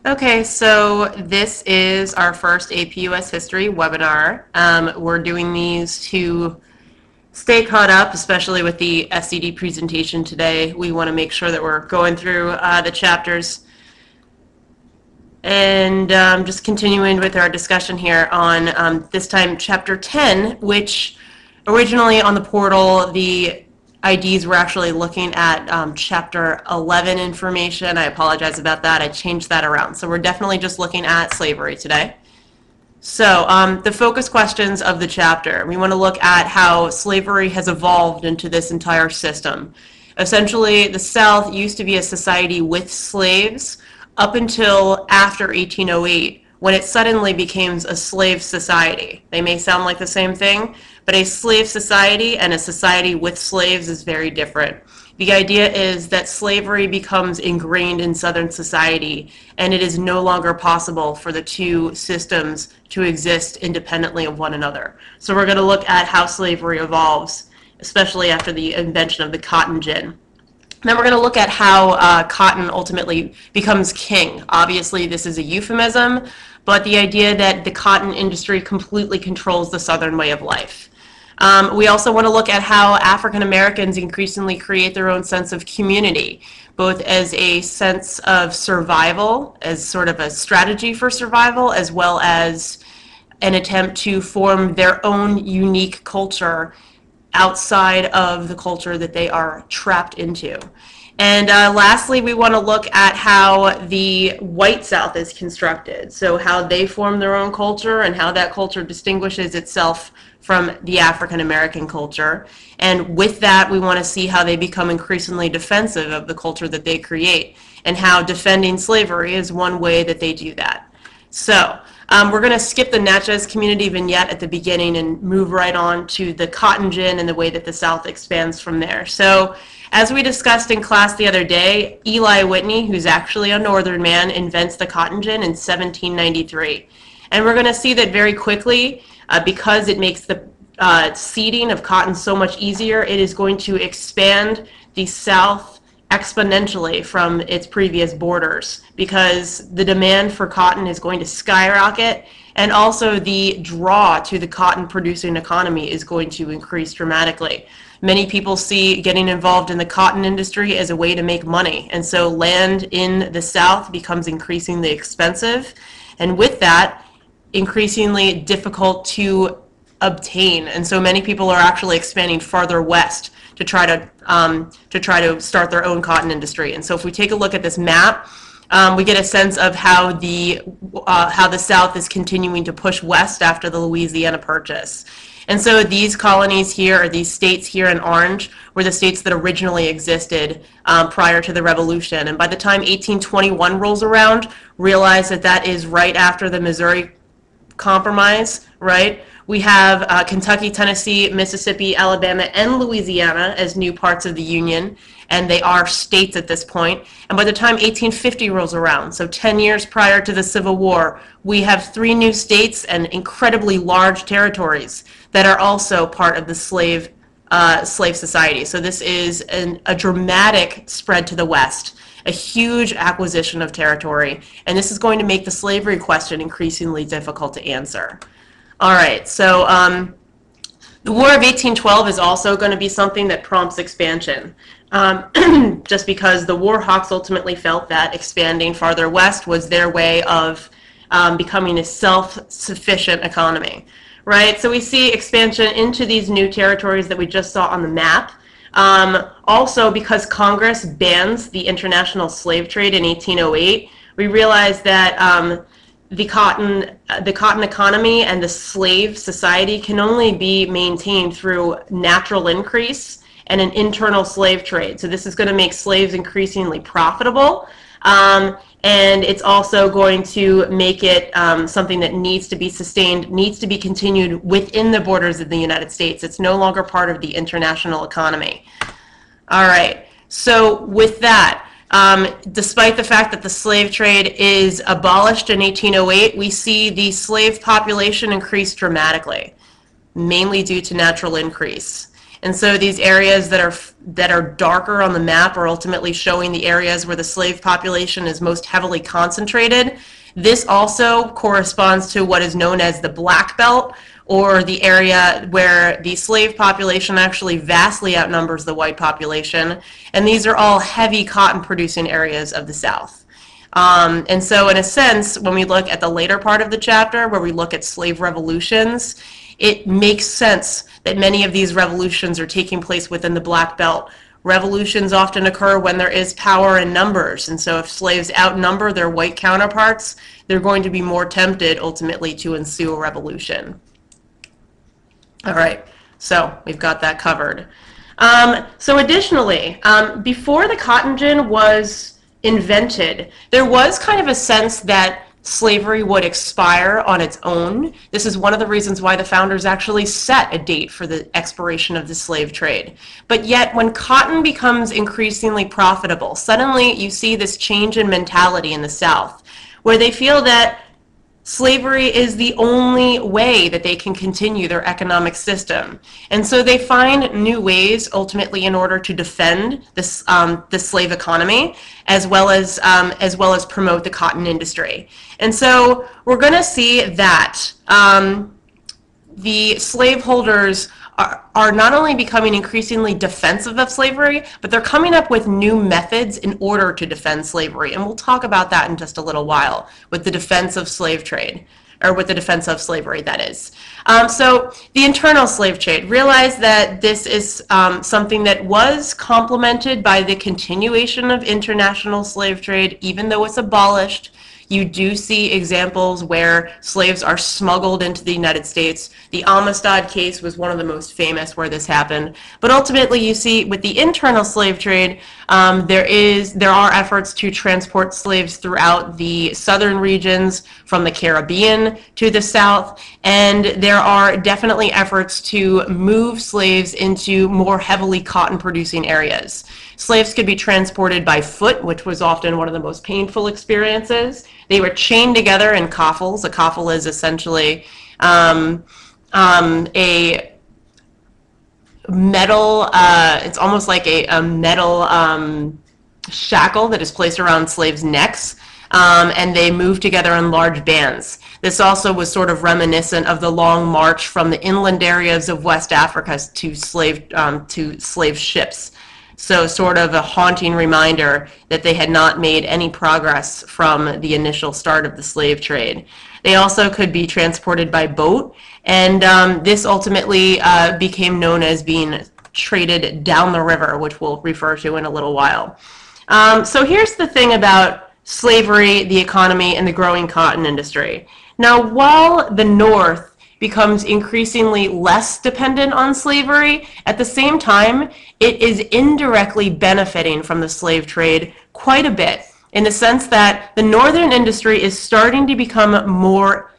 Okay, so this is our first AP US History webinar. We're doing these to stay caught up, especially with the SCD presentation today. We want to make sure that we're going through the chapters and just continuing with our discussion here on this time chapter 10, which originally on the portal the IDs were actually looking at chapter 11 information. I apologize about that. I changed that around. So we're definitely just looking at slavery today. So the focus questions of the chapter, we want to look at how slavery has evolved into this entire system. Essentially, the South used to be a society with slaves up until after 1808, when it suddenly became a slave society. They may sound like the same thing, but a slave society and a society with slaves is very different. The idea is that slavery becomes ingrained in Southern society, and it is no longer possible for the two systems to exist independently of one another. So we're going to look at how slavery evolves, especially after the invention of the cotton gin. Then we're going to look at how cotton ultimately becomes king. Obviously, this is a euphemism, but the idea that the cotton industry completely controls the Southern way of life. We also want to look at how African Americans increasingly create their own sense of community, both as a sense of survival, as sort of a strategy for survival, as well as an attempt to form their own unique culture outside of the culture that they are trapped into. And lastly, we want to look at how the white South is constructed, so how they form their own culture and how that culture distinguishes itself from the African American culture. And with that, we want to see how they become increasingly defensive of the culture that they create, and how defending slavery is one way that they do that. So we're going to skip the Natchez community vignette at the beginning and move right on to the cotton gin and the way that the South expands from there. So as we discussed in class the other day, Eli Whitney, who's actually a Northern man, invents the cotton gin in 1793. And we're going to see that very quickly, because it makes the seeding of cotton so much easier, it is going to expand the South exponentially from its previous borders, because the demand for cotton is going to skyrocket, and also the draw to the cotton producing economy is going to increase dramatically. Many people see getting involved in the cotton industry as a way to make money, and so land in the South becomes increasingly expensive, and with that, increasingly difficult to obtain. And so many people are actually expanding farther west to try to start their own cotton industry. And so if we take a look at this map, we get a sense of how the South is continuing to push west after the Louisiana Purchase. And so these colonies here, or these states here in orange, were the states that originally existed prior to the Revolution. And by the time 1821 rolls around, realize that that is right after the Missouri Compromise, right? We have Kentucky, Tennessee, Mississippi, Alabama, and Louisiana as new parts of the Union, and they are states at this point. And by the time 1850 rolls around, so 10 years prior to the Civil War, we have 3 new states and incredibly large territories that are also part of the slave society. So this is a dramatic spread to the west, a huge acquisition of territory, and this is going to make the slavery question increasingly difficult to answer. All right, so the War of 1812 is also going to be something that prompts expansion, just because the war hawks ultimately felt that expanding farther west was their way of becoming a self-sufficient economy, right? So we see expansion into these new territories that we just saw on the map. Also, because Congress bans the international slave trade in 1808, we realize that the cotton economy and the slave society can only be maintained through natural increase and an internal slave trade. So this is going to make slaves increasingly profitable, and it's also going to make it something that needs to be sustained, needs to be continued within the borders of the United States. It's no longer part of the international economy. All right, so with that, despite the fact that the slave trade is abolished in 1808, we see the slave population increase dramatically, mainly due to natural increase. And so these areas that are darker on the map are ultimately showing the areas where the slave population is most heavily concentrated. This also corresponds to what is known as the Black Belt, or the area where the slave population actually vastly outnumbers the white population. And these are all heavy cotton producing areas of the South. And so in a sense, when we look at the later part of the chapter, where we look at slave revolutions, it makes sense that many of these revolutions are taking place within the Black Belt. Revolutions often occur when there is power in numbers, and so if slaves outnumber their white counterparts, they're going to be more tempted ultimately to ensue a revolution. All right, so we've got that covered. So additionally, before the cotton gin was invented, there was kind of a sense that slavery would expire on its own. This is one of the reasons why the founders actually set a date for the expiration of the slave trade. But yet, when cotton becomes increasingly profitable, suddenly you see this change in mentality in the South, where they feel that slavery is the only way that they can continue their economic system. And so they find new ways, ultimately, in order to defend this, the slave economy, as well as promote the cotton industry. And so we're going to see that the slaveholders are not only becoming increasingly defensive of slavery, but they're coming up with new methods in order to defend slavery. And we'll talk about that in just a little while with the defense of slave trade, or with the defense of slavery, that is. So the internal slave trade, realize that this is something that was complemented by the continuation of international slave trade, even though it's abolished. You do see examples where slaves are smuggled into the United States. The Amistad case was one of the most famous where this happened. But ultimately, you see with the internal slave trade, there are efforts to transport slaves throughout the southern regions, from the Caribbean to the South, and there are definitely efforts to move slaves into more heavily cotton-producing areas. Slaves could be transported by foot, which was often one of the most painful experiences. They were chained together in coffles. A coffle is essentially a metal, it's almost like a metal shackle that is placed around slaves' necks, and they move together in large bands. This also was sort of reminiscent of the long march from the inland areas of West Africa to slave ships. So sort of a haunting reminder that they had not made any progress from the initial start of the slave trade. They also could be transported by boat, and this ultimately became known as being traded down the river, which we'll refer to in a little while. So here's the thing about slavery, the economy, and the growing cotton industry. Now, while the North becomes increasingly less dependent on slavery, at the same time, it is indirectly benefiting from the slave trade quite a bit, in the sense that the northern industry is starting to become more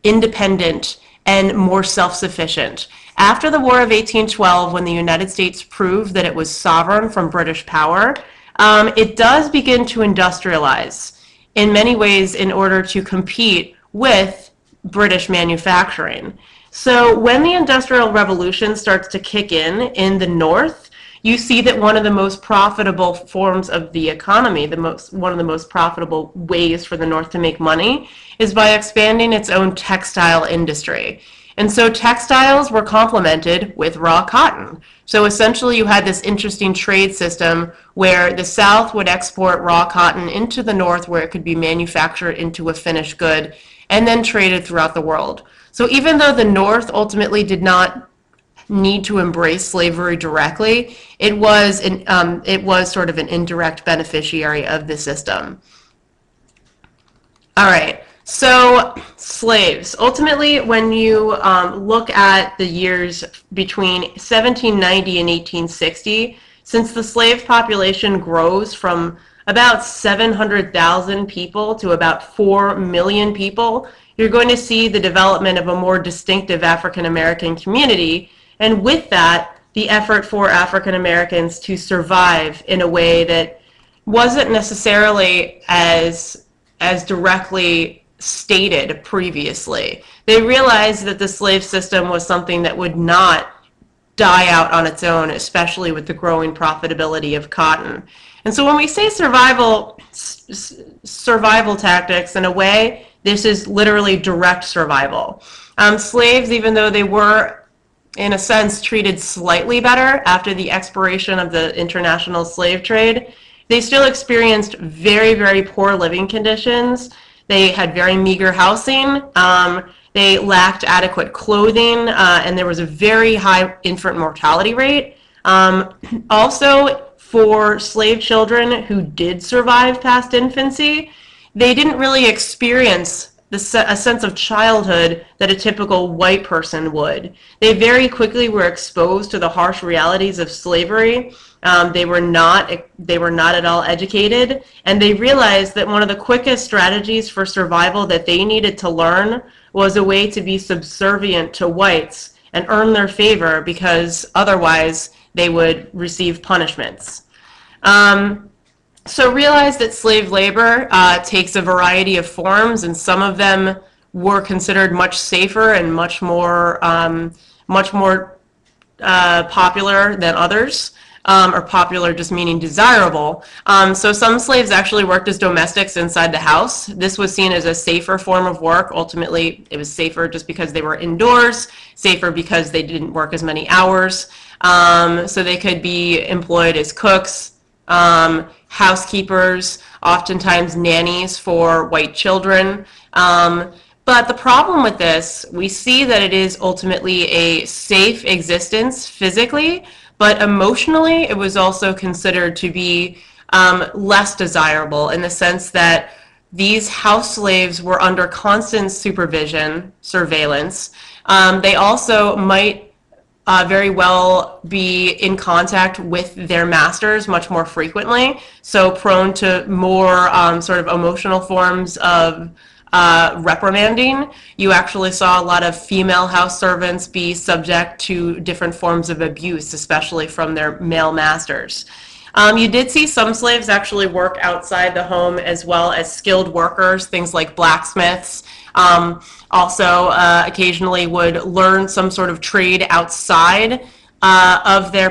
independent and more self-sufficient. After the War of 1812, when the United States proved that it was sovereign from British power, it does begin to industrialize in many ways in order to compete with British manufacturing. So when the Industrial Revolution starts to kick in the North, you see that one of the most profitable forms of the economy, one of the most profitable ways for the North to make money, is by expanding its own textile industry. And so textiles were complemented with raw cotton. So essentially you had this interesting trade system where the South would export raw cotton into the North, where it could be manufactured into a finished good and then traded throughout the world. So even though the North ultimately did not need to embrace slavery directly, it was sort of an indirect beneficiary of the system. All right, so slaves. Ultimately, when you look at the years between 1790 and 1860, since the slave population grows from about 700,000 people to about 4 million people, you're going to see the development of a more distinctive African American community, and with that, the effort for African Americans to survive in a way that wasn't necessarily as directly stated previously. They realized that the slave system was something that would not die out on its own, especially with the growing profitability of cotton. And so when we say survival tactics, in a way, this is literally direct survival. Slaves, even though they were, in a sense, treated slightly better after the expiration of the international slave trade, they still experienced very, very poor living conditions. They had very meager housing. They lacked adequate clothing, and there was a very high infant mortality rate. Also, for slave children who did survive past infancy, they didn't really experience a sense of childhood that a typical white person would. They very quickly were exposed to the harsh realities of slavery. They were not at all educated, and they realized that one of the quickest strategies for survival that they needed to learn was a way to be subservient to whites and earn their favor, because otherwise they would receive punishments. So realize that slave labor takes a variety of forms, and some of them were considered much safer and much more popular than others, or popular just meaning desirable. So some slaves actually worked as domestics inside the house. This was seen as a safer form of work. Ultimately, it was safer just because they were indoors, safer because they didn't work as many hours. So they could be employed as cooks, housekeepers, oftentimes nannies for white children. But the problem with this, we see that it is ultimately a safe existence physically, but emotionally it was also considered to be less desirable, in the sense that these house slaves were under constant supervision, surveillance. They also might very well be in contact with their masters much more frequently, so prone to more sort of emotional forms of reprimanding. You actually saw a lot of female house servants be subject to different forms of abuse, especially from their male masters. You did see some slaves actually work outside the home, as well as skilled workers, things like blacksmiths. Also occasionally would learn some sort of trade outside of their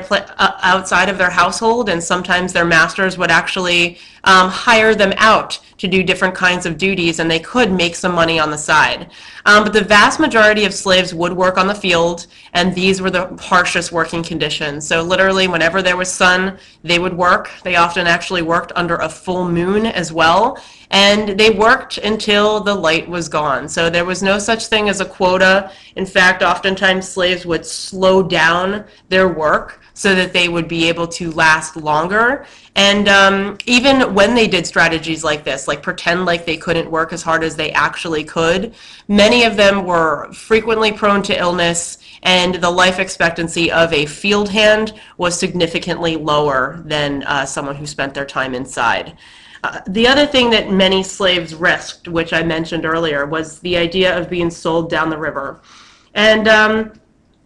household, and sometimes their masters would actually hire them out to do different kinds of duties, and they could make some money on the side. But the vast majority of slaves would work on the field, and these were the harshest working conditions. So literally, whenever there was sun, they would work. They often actually worked under a full moon as well, and they worked until the light was gone. So there was no such thing as a quota. In fact, oftentimes slaves would slow down their work so that they would be able to last longer. And even when they did strategies like this, like pretend like they couldn't work as hard as they actually could, many of them were frequently prone to illness, and the life expectancy of a field hand was significantly lower than someone who spent their time inside. The other thing that many slaves risked, which I mentioned earlier, was the idea of being sold down the river. And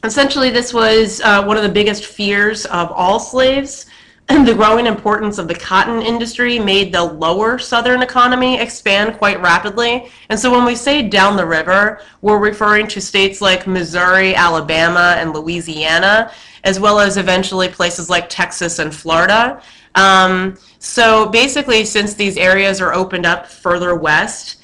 essentially, this was one of the biggest fears of all slaves. The growing importance of the cotton industry made the lower southern economy expand quite rapidly. And so when we say down the river, we're referring to states like Missouri, Alabama, and Louisiana, as well as eventually places like Texas and Florida. So basically, since these areas are opened up further west,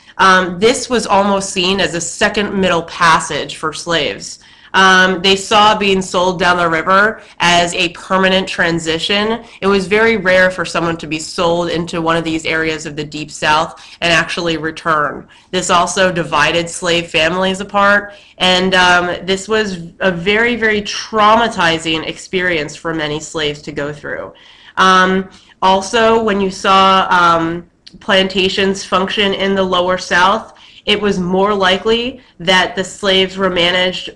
this was almost seen as a second middle passage for slaves. They saw being sold down the river as a permanent transition. It was very rare for someone to be sold into one of these areas of the Deep South and actually return. This also divided slave families apart, and this was a very, very traumatizing experience for many slaves to go through. Also, when you saw plantations function in the lower South, it was more likely that the slaves were managed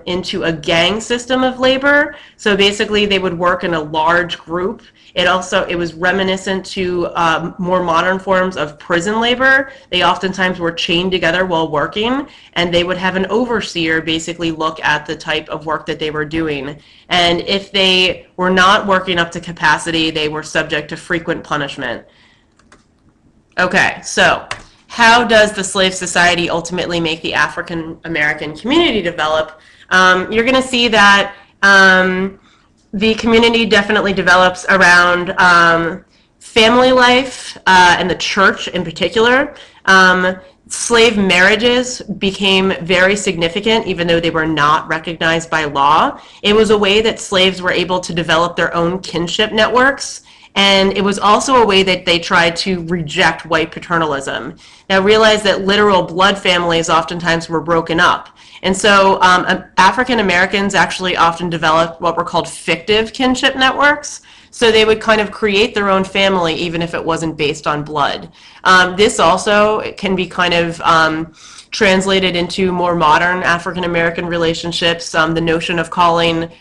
into a gang system of labor. So basically, they would work in a large group. It was reminiscent to more modern forms of prison labor. They oftentimes were chained together while working, and they would have an overseer basically look at the type of work that they were doing. And if they were not working up to capacity, they were subject to frequent punishment. Okay, so how does the slave society ultimately make the African American community develop? You're going to see that The community definitely develops around family life and the church in particular. Slave marriages became very significant, even though they were not recognized by law. It was a way that slaves were able to develop their own kinship networks, and it was also a way that they tried to reject white paternalism. Now realize that literal blood families oftentimes were broken up. And so African Americans actually often developed what were called fictive kinship networks. So they would kind of create their own family even if it wasn't based on blood. This also can be kind of translated into more modern African American relationships. The notion of calling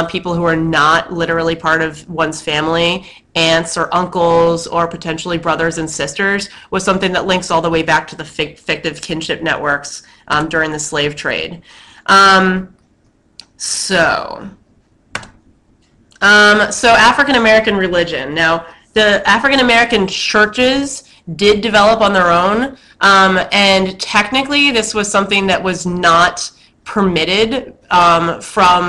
people who are not literally part of one's family aunts or uncles or potentially brothers and sisters was something that links all the way back to the fictive kinship networks during the slave trade. So African American religion. Now, the African American churches did develop on their own, and technically this was something that was not permitted from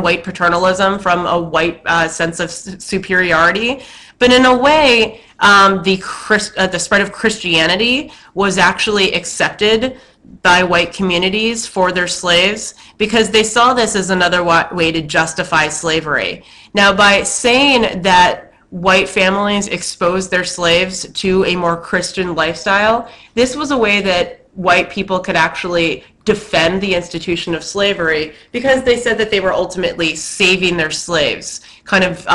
white paternalism, from a white sense of superiority. But in a way, the spread of Christianity was actually accepted by white communities for their slaves because they saw this as another way to justify slavery. Now, by saying that white families exposed their slaves to a more Christian lifestyle, this was a way that white people could actually defend the institution of slavery because they said that they were ultimately saving their slaves, kind of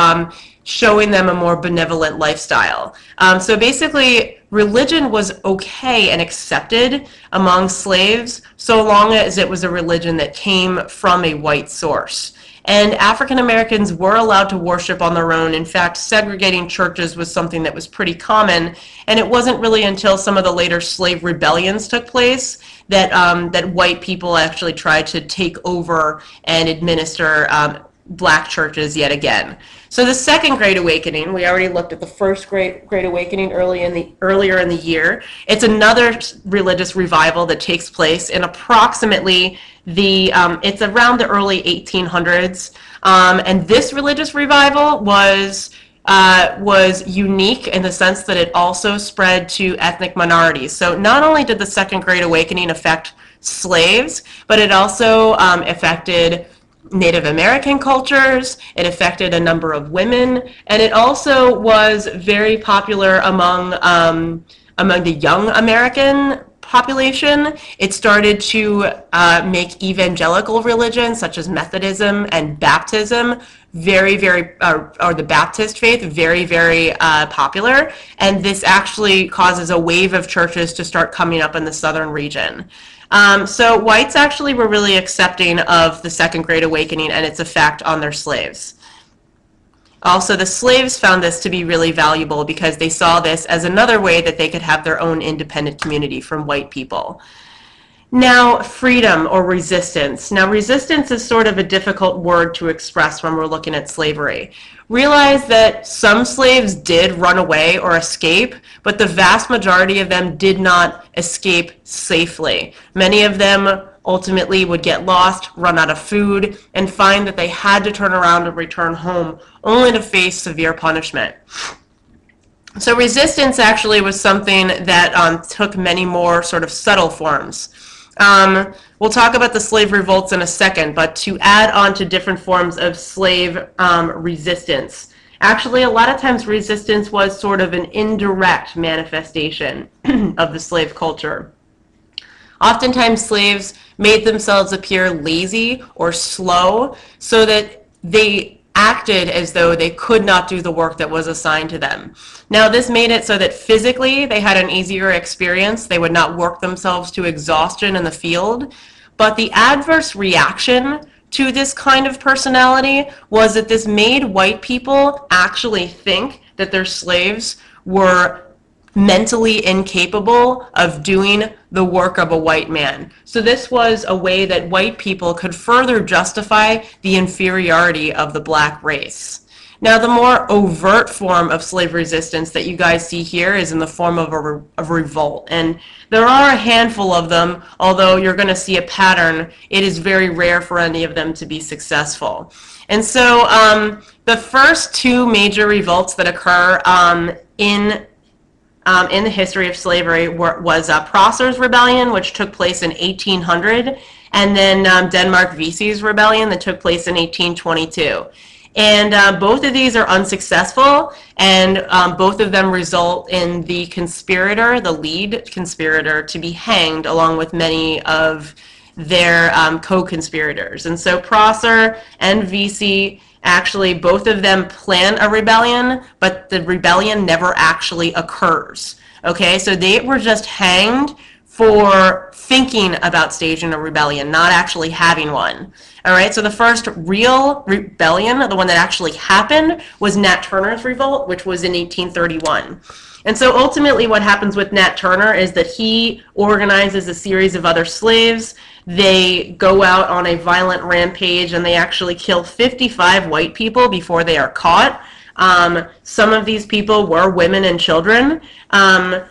showing them a more benevolent lifestyle. So basically, religion was okay and accepted among slaves so long as it was a religion that came from a white source. And African Americans were allowed to worship on their own. In fact, segregating churches was something that was pretty common, and it wasn't really until some of the later slave rebellions took place that, that white people actually tried to take over and administer black churches yet again. So the Second Great Awakening, we already looked at the First Great Awakening earlier in the year. It's another religious revival that takes place in approximately it's around the early 1800s. And this religious revival was unique in the sense that it also spread to ethnic minorities. So not only did the Second Great Awakening affect slaves, but it also affected Native American cultures, it affected a number of women, and it also was very popular among the young American population. It started to make evangelical religion, such as Methodism and Baptism, or the Baptist faith, very popular. And this actually causes a wave of churches to start coming up in the southern region. So whites actually were really accepting of the Second Great Awakening and its effect on their slaves. Also, the slaves found this to be really valuable because they saw this as another way that they could have their own independent community from white people. Now, freedom or resistance. Now, resistance is sort of a difficult word to express when we're looking at slavery. Realize that some slaves did run away or escape, but the vast majority of them did not escape safely. Many of them ultimately would get lost, run out of food, and find that they had to turn around and return home, only to face severe punishment. So resistance actually was something that took many more sort of subtle forms. We'll talk about the slave revolts in a second, but to add on to different forms of slave resistance. Actually, a lot of times resistance was sort of an indirect manifestation of the slave culture. Oftentimes slaves made themselves appear lazy or slow so that they acted as though they could not do the work that was assigned to them. Now, this made it so that physically they had an easier experience. They would not work themselves to exhaustion in the field. But the adverse reaction to this kind of personality was that this made white people actually think that their slaves were mentally incapable of doing the work of a white man. So this was a way that white people could further justify the inferiority of the black race. Now, the more overt form of slave resistance that you guys see here is in the form of a revolt. And there are a handful of them, although you're going to see a pattern. It is very rare for any of them to be successful. And so the first two major revolts that occur in the history of slavery was Prosser's Rebellion, which took place in 1800, and then Denmark Vesey's Rebellion that took place in 1822. And both of these are unsuccessful, and both of them result in the conspirator, the lead conspirator, to be hanged along with many of their co-conspirators. And so Prosser and Vesey, actually both of them plan a rebellion, but the rebellion never actually occurs. Okay, so they were just hanged for thinking about staging a rebellion, not actually having one. All right, so the first real rebellion, the one that actually happened, was Nat Turner's Revolt, which was in 1831. And so ultimately what happens with Nat Turner is that he organizes a series of other slaves. They go out on a violent rampage, and they actually kill 55 white people before they are caught. Some of these people were women and children.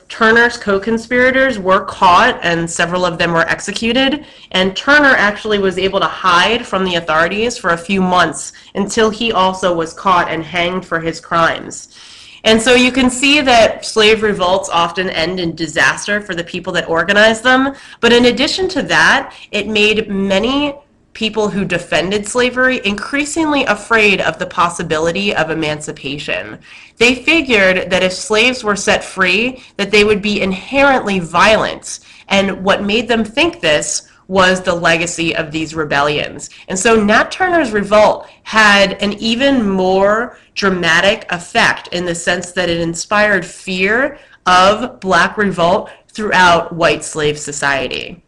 Turner's co-conspirators were caught, and several of them were executed. And Turner actually was able to hide from the authorities for a few months until he also was caught and hanged for his crimes. And so you can see that slave revolts often end in disaster for the people that organize them. But in addition to that, it made many people who defended slavery increasingly afraid of the possibility of emancipation. They figured that if slaves were set free, that they would be inherently violent. And what made them think this was the legacy of these rebellions. And so Nat Turner's revolt had an even more dramatic effect in the sense that it inspired fear of black revolt throughout white slave society.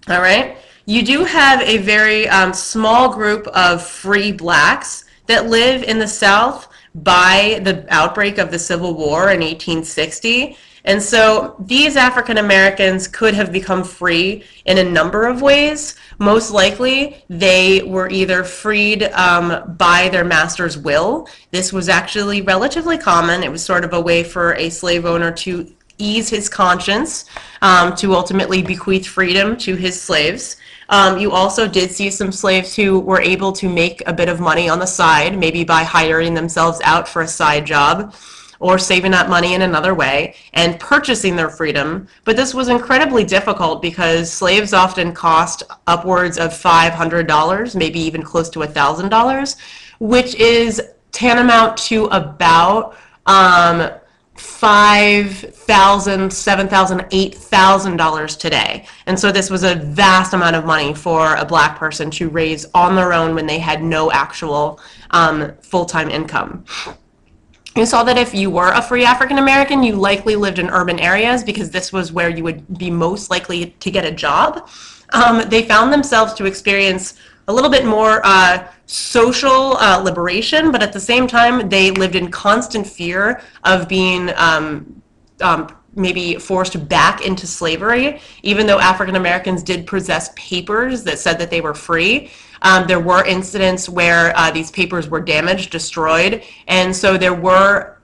All right? You do have a very small group of free blacks that live in the South by the outbreak of the Civil War in 1860. And so these African Americans could have become free in a number of ways. Most likely, they were either freed by their master's will. This was actually relatively common. It was sort of a way for a slave owner to ease his conscience, to ultimately bequeath freedom to his slaves. You also did see some slaves who were able to make a bit of money on the side, maybe by hiring themselves out for a side job, or saving that money in another way, and purchasing their freedom. But this was incredibly difficult because slaves often cost upwards of $500, maybe even close to $1,000, which is tantamount to about $5,000, $7,000, $8,000 today. And so this was a vast amount of money for a black person to raise on their own when they had no actual full-time income. You saw that if you were a free African American, you likely lived in urban areas because this was where you would be most likely to get a job. They found themselves to experience a little bit more social liberation, but at the same time, they lived in constant fear of being maybe forced back into slavery, even though African Americans did possess papers that said that they were free. There were incidents where these papers were damaged, destroyed, and so there were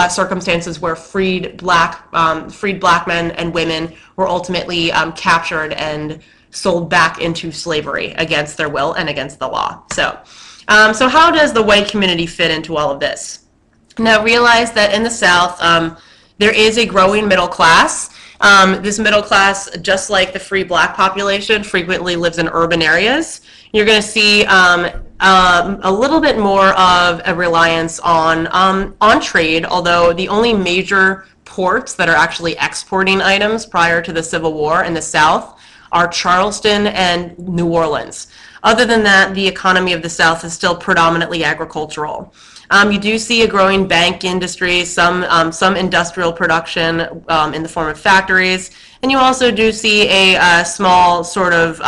circumstances where freed black men and women were ultimately captured and sold back into slavery against their will and against the law. So how does the white community fit into all of this? Now realize that in the South, there is a growing middle class. This middle class, just like the free black population, frequently lives in urban areas. You're going to see a little bit more of a reliance on trade, although the only major ports that are actually exporting items prior to the Civil War in the South are Charleston and New Orleans. Other than that, the economy of the South is still predominantly agricultural. You do see a growing bank industry, some industrial production in the form of factories, and you also do see a small sort of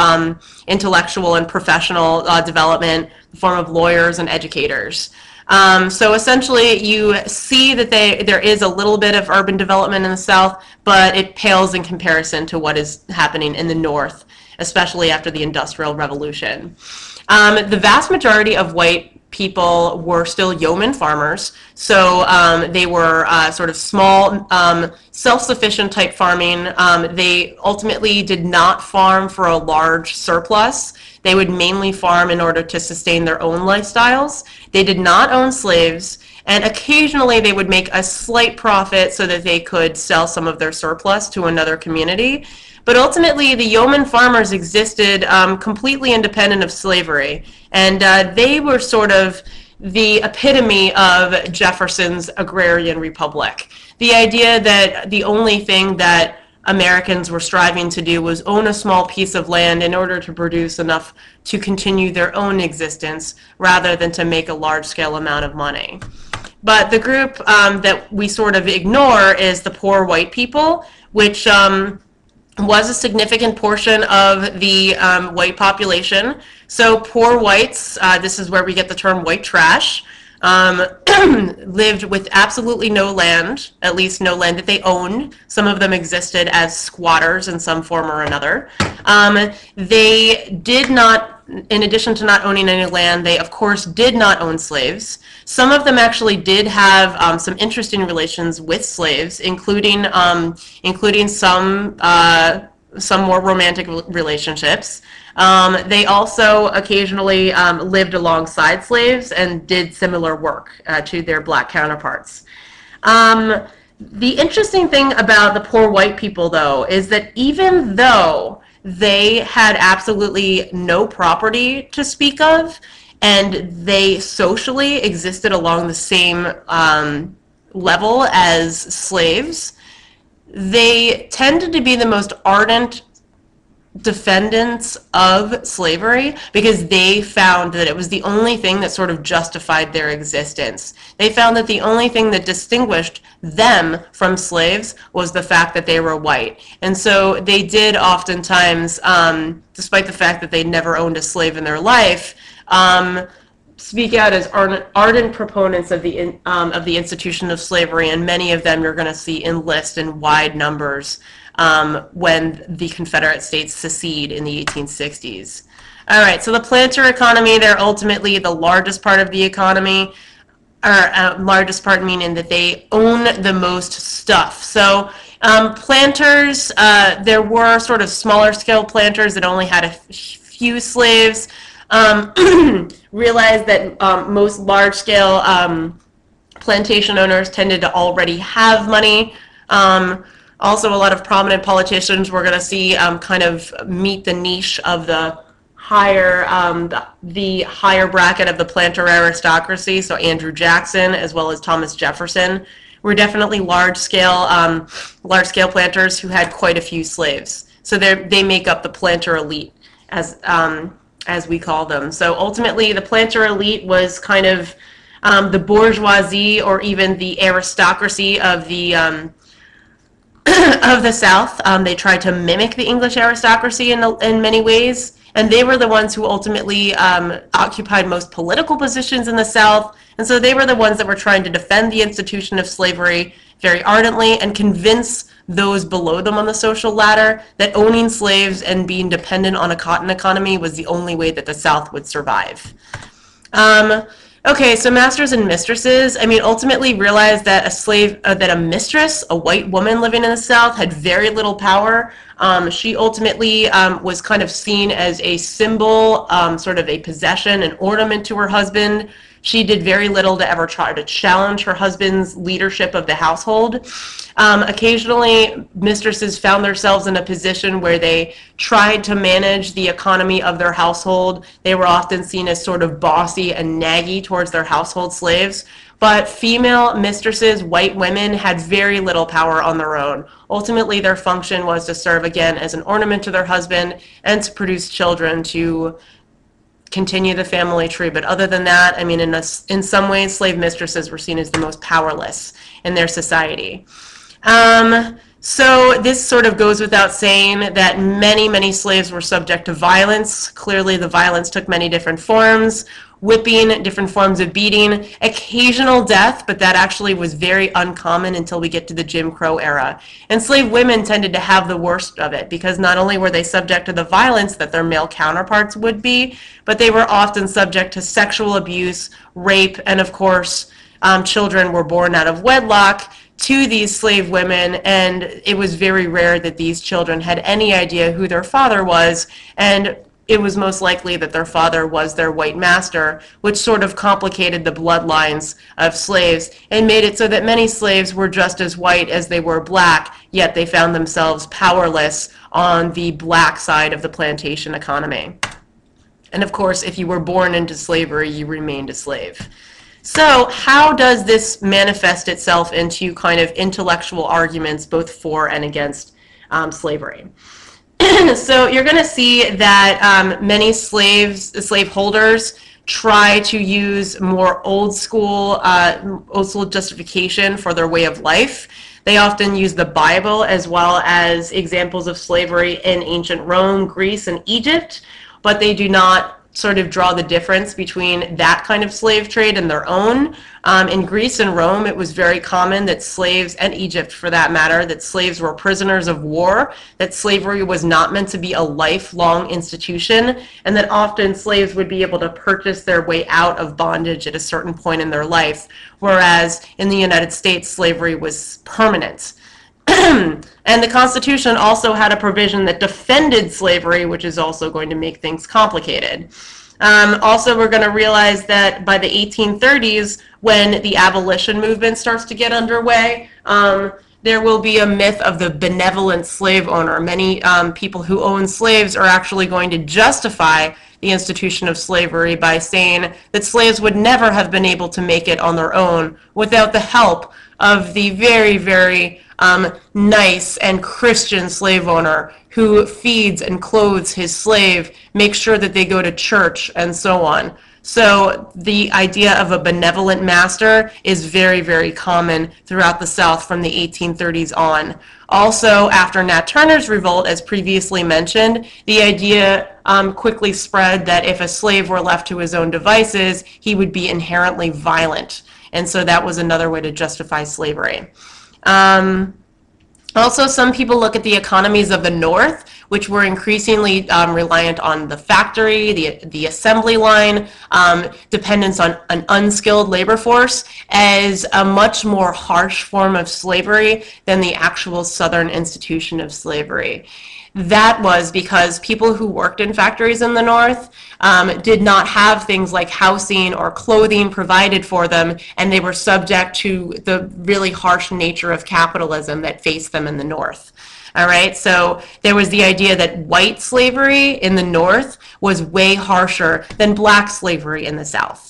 intellectual and professional development in the form of lawyers and educators. So essentially, you see that there is a little bit of urban development in the South, but it pales in comparison to what is happening in the North, especially after the Industrial Revolution. The vast majority of white people were still yeoman farmers. So they were sort of small, self-sufficient type farming. They ultimately did not farm for a large surplus. They would mainly farm in order to sustain their own lifestyles. They did not own slaves, and occasionally they would make a slight profit so that they could sell some of their surplus to another community. But ultimately, the yeoman farmers existed completely independent of slavery, and they were sort of the epitome of Jefferson's agrarian republic. The idea that the only thing that Americans were striving to do was own a small piece of land in order to produce enough to continue their own existence rather than to make a large-scale amount of money. But the group that we sort of ignore is the poor white people, which was a significant portion of the white population. So poor whites, this is where we get the term white trash, lived with absolutely no land, at least no land that they owned. Some of them existed as squatters in some form or another. They did not, in addition to not owning any land, they of course did not own slaves. Some of them actually did have some interesting relations with slaves, including some more romantic relationships. They also occasionally lived alongside slaves and did similar work to their black counterparts. The interesting thing about the poor white people, though, is that even though they had absolutely no property to speak of, and they socially existed along the same level as slaves, they tended to be the most ardent defendants of slavery because they found that it was the only thing that sort of justified their existence. They found that the only thing that distinguished them from slaves was the fact that they were white. And so they did oftentimes, despite the fact that they never owned a slave in their life, speak out as ardent proponents of the institution of slavery, and many of them you're going to see enlist in wide numbers when the Confederate States secede in the 1860s. All right, so the planter economy, they're ultimately the largest part of the economy, or largest part meaning that they own the most stuff. So planters, there were sort of smaller scale planters that only had a few slaves. Realized that most large-scale plantation owners tended to already have money. Also, a lot of prominent politicians we're going to see kind of meet the niche of the higher bracket of the planter aristocracy. So Andrew Jackson, as well as Thomas Jefferson, were definitely large-scale planters who had quite a few slaves. So they make up the planter elite, as we call them. So ultimately, the planter elite was kind of the bourgeoisie or even the aristocracy of the South. They tried to mimic the English aristocracy in many ways, and they were the ones who ultimately occupied most political positions in the South. And so they were the ones that were trying to defend the institution of slavery very ardently and convince those below them on the social ladder that owning slaves and being dependent on a cotton economy was the only way that the South would survive. Okay, so masters and mistresses, I mean, ultimately realized that a mistress, a white woman living in the South, had very little power. She ultimately was kind of seen as a symbol, sort of a possession, an ornament to her husband. She did very little to ever try to challenge her husband's leadership of the household. Occasionally, mistresses found themselves in a position where they tried to manage the economy of their household. They were often seen as sort of bossy and naggy towards their household slaves. But female mistresses, white women, had very little power on their own. Ultimately, their function was to serve, again, as an ornament to their husband and to produce children to continue the family tree. But other than that, I mean, in some ways, slave mistresses were seen as the most powerless in their society. So this sort of goes without saying that many, many slaves were subject to violence. Clearly, the violence took many different forms. whipping, different forms of beating, occasional death, but that actually was very uncommon until we get to the Jim Crow era. Enslaved women tended to have the worst of it because not only were they subject to the violence that their male counterparts would be, but they were often subject to sexual abuse, rape, and of course, children were born out of wedlock to these slave women, and it was very rare that these children had any idea who their father was, and it was most likely that their father was their white master, which sort of complicated the bloodlines of slaves and made it so that many slaves were just as white as they were black, yet they found themselves powerless on the black side of the plantation economy. And of course, if you were born into slavery, you remained a slave. So how does this manifest itself into kind of intellectual arguments both for and against slavery? So you're going to see that many slaveholders try to use more old school justification for their way of life. They often use the Bible as well as examples of slavery in ancient Rome, Greece, and Egypt, but they do not sort of draw the difference between that kind of slave trade and their own. In Greece and Rome, it was very common that slaves, and Egypt for that matter, that slaves were prisoners of war, that slavery was not meant to be a lifelong institution, and that often slaves would be able to purchase their way out of bondage at a certain point in their life, whereas in the United States, slavery was permanent. And the Constitution also had a provision that defended slavery, which is also going to make things complicated. Also, we're going to realize that by the 1830s, when the abolition movement starts to get underway, there will be a myth of the benevolent slave owner. Many people who own slaves are actually going to justify the institution of slavery by saying that slaves would never have been able to make it on their own without the help of the very, very nice and Christian slave owner who feeds and clothes his slave, makes sure that they go to church, and so on. So the idea of a benevolent master is very, very common throughout the South from the 1830s on. Also, after Nat Turner's revolt, as previously mentioned, the idea quickly spread that if a slave were left to his own devices, he would be inherently violent. And so that was another way to justify slavery. Also, some people look at the economies of the North, which were increasingly reliant on the factory, the assembly line, dependence on an unskilled labor force, as a much more harsh form of slavery than the actual Southern institution of slavery. That was because people who worked in factories in the North did not have things like housing or clothing provided for them, and they were subject to the really harsh nature of capitalism that faced them in the North. All right, so there was the idea that white slavery in the North was way harsher than black slavery in the South.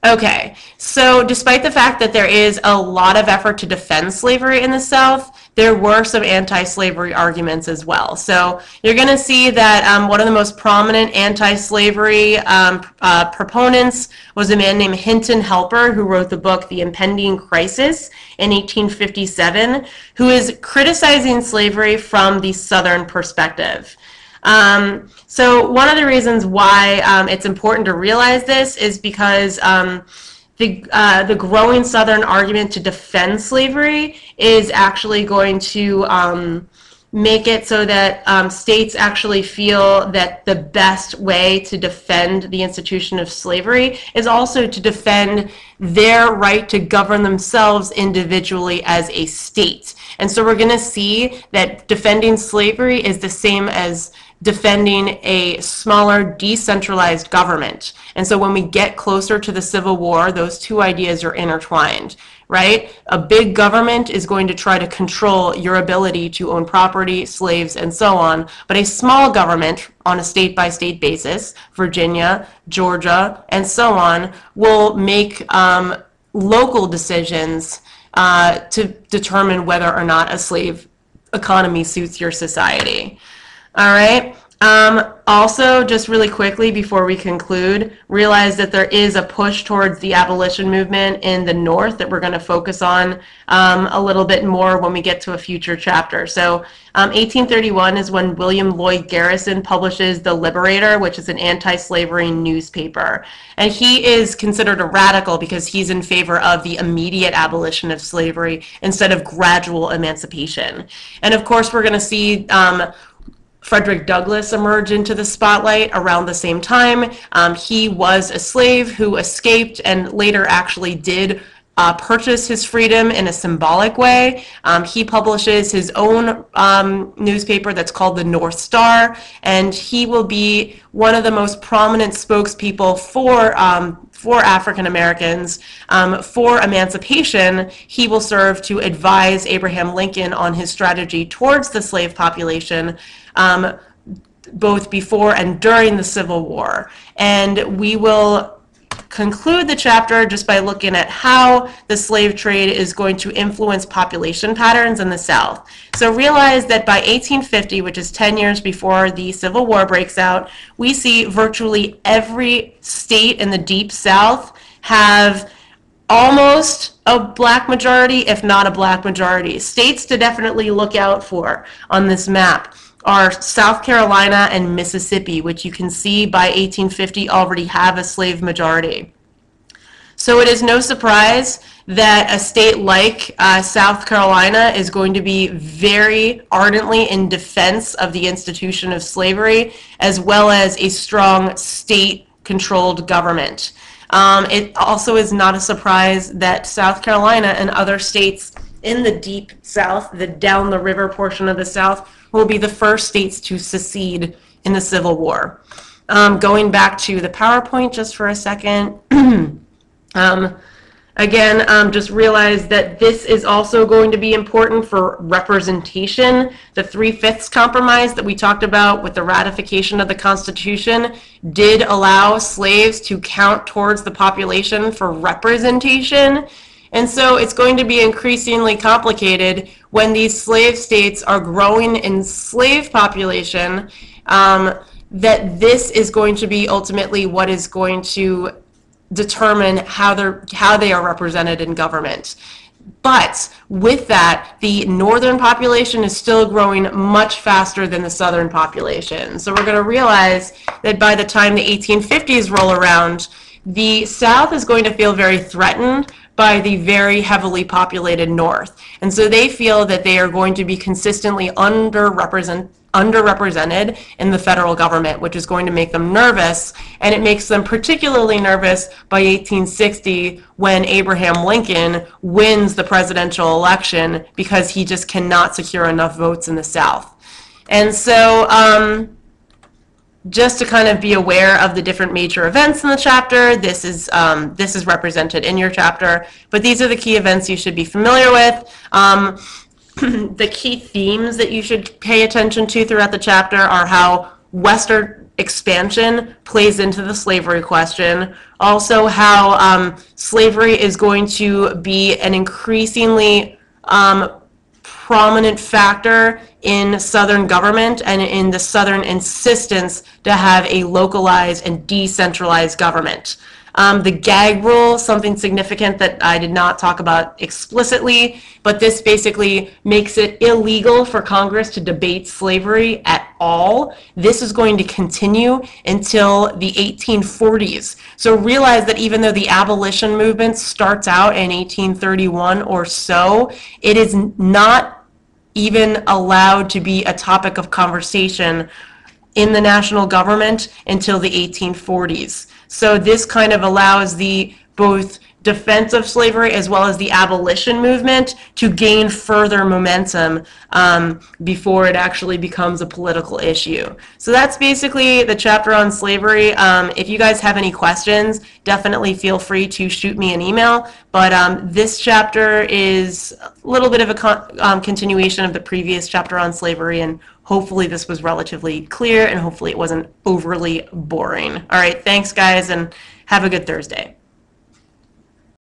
Okay, so despite the fact that there is a lot of effort to defend slavery in the South, there were some anti-slavery arguments as well. So you're going to see that one of the most prominent anti-slavery proponents was a man named Hinton Helper, who wrote the book The Impending Crisis in 1857, who is criticizing slavery from the Southern perspective. So one of the reasons why it's important to realize this is because the growing Southern argument to defend slavery is actually going to make it so that states actually feel that the best way to defend the institution of slavery is also to defend their right to govern themselves individually as a state. And so we're going to see that defending slavery is the same as defending a smaller decentralized government. And so when we get closer to the Civil War, those two ideas are intertwined, right? A big government is going to try to control your ability to own property, slaves, and so on. But a small government on a state-by-state basis, Virginia, Georgia, and so on, will make local decisions to determine whether or not a slave economy suits your society. All right. Also, just really quickly before we conclude, realize that there is a push towards the abolition movement in the North that we're going to focus on a little bit more when we get to a future chapter. So 1831 is when William Lloyd Garrison publishes The Liberator, which is an anti-slavery newspaper. And he is considered a radical because he's in favor of the immediate abolition of slavery instead of gradual emancipation. And of course, we're going to see Frederick Douglass emerge into the spotlight around the same time. He was a slave who escaped and later actually did purchase his freedom in a symbolic way. He publishes his own newspaper that's called the North Star, and he will be one of the most prominent spokespeople for African Americans for emancipation. He will serve to advise Abraham Lincoln on his strategy towards the slave population, both before and during the Civil War. And we will conclude the chapter just by looking at how the slave trade is going to influence population patterns in the South. So realize that by 1850, which is 10 years before the Civil War breaks out, we see virtually every state in the Deep South have almost a black majority, if not a black majority. States to definitely look out for on this map are South Carolina and Mississippi, which you can see by 1850 already have a slave majority. So it is no surprise that a state like South Carolina is going to be very ardently in defense of the institution of slavery, as well as a strong state-controlled government. It also is not a surprise that South Carolina and other states in the Deep South, the down the river portion of the South, will be the first states to secede in the Civil War. Going back to the PowerPoint just for a second, again, just realize that this is also going to be important for representation. The 3/5 compromise that we talked about with the ratification of the Constitution did allow slaves to count towards the population for representation. And so it's going to be increasingly complicated when these slave states are growing in slave population, that this is going to be ultimately what is going to determine how they are represented in government. But with that, the northern population is still growing much faster than the southern population. So we're going to realize that by the time the 1850s roll around, the South is going to feel very threatened by the very heavily populated North. And so they feel that they are going to be consistently underrepresented in the federal government, which is going to make them nervous. And it makes them particularly nervous by 1860 when Abraham Lincoln wins the presidential election because he just cannot secure enough votes in the South. And so just to kind of be aware of the different major events in the chapter, this is represented in your chapter, but these are the key events you should be familiar with. The key themes that you should pay attention to throughout the chapter are how Western expansion plays into the slavery question, also how slavery is going to be an increasingly prominent factor in Southern government and in the Southern insistence to have a localized and decentralized government. The gag rule, something significant that I did not talk about explicitly, but this basically makes it illegal for Congress to debate slavery at all. This is going to continue until the 1840s. So realize that even though the abolition movement starts out in 1831 or so, it is not even allowed to be a topic of conversation in the national government until the 1840s. So this kind of allows the both defense of slavery as well as the abolition movement to gain further momentum before it actually becomes a political issue. So that's basically the chapter on slavery. If you guys have any questions, definitely feel free to shoot me an email. But this chapter is a little bit of a continuation of the previous chapter on slavery, and hopefully this was relatively clear, and hopefully it wasn't overly boring. All right, thanks guys, and have a good Thursday.